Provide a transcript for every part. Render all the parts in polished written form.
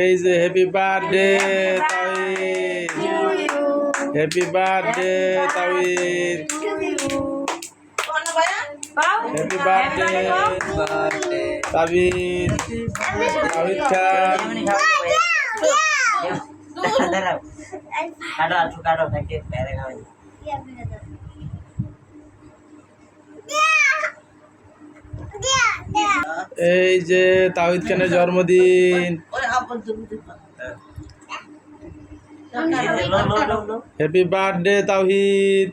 এই যে happy birthday তাওহিদ, হ্যাপি বার্থডে তাওহিদ, হ্যাপি বার্থডে তাবিদ, তাওহিদ খান। এই যে তাওহিদ খানের জন্মদিন, হ্যাপি বার্থডে তাওহিদ।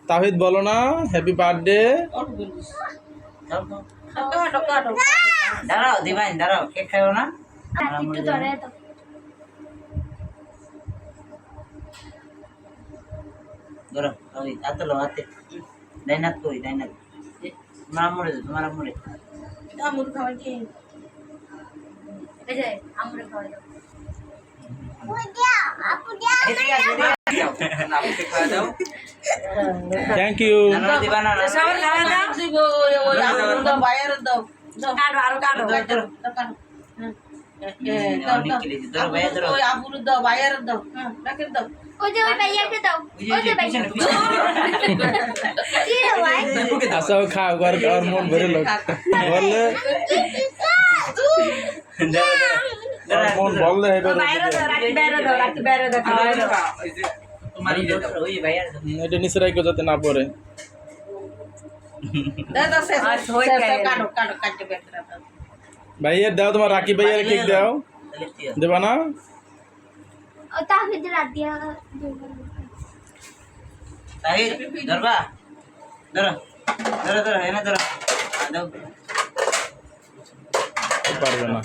তাওহিদ বলো না হ্যাপি বার্থডে। দাঁড়াও দিবাইন দাঁড়াও, কেক খাইও না। ধরো ওই হাতে লো, হাতে ডাইনাত কই ডাইনাত তোমার আমরে দে, তোমার আমরে আমুর খাওয়া কি এই যে আমরে খাওয়া দাও। Thank you. দিবা না সবার খাওয়া দাও, দিব ওই আমুর দাও, বাইরে দাও, কাটো আরো কাটো ধরো কাটো। ওই আমুর দাও, বাইরে দাও, হ্যাঁ রাখে দাও। ওই যে ওই ভাইয়াকে দাও, ওই যে ভাইয়া কি রে ভাই আসো খাও, ঘর আর মন ভরে লোক বললে মন বললে এবার বাইরে দাও, রাখি বাইরে দাও, রাখি বাইরে দাও, খাওয়া দাও। তোমার এই দাও, ওই বাইরে দাও। এটা নিচে রাখো যাতে না পড়ে। দাও দাও শেষ হই কাটো কাটো কাটতে বের দাও। ভাইয়ের দাও, তোমার রাকি ভাইয়ের কেক দাও, দেবা না? ও তাহিদ রাত দিয়া তাই ধরবা, ধরো ধরো ধরো এনে ধরো দাও। পারবে না।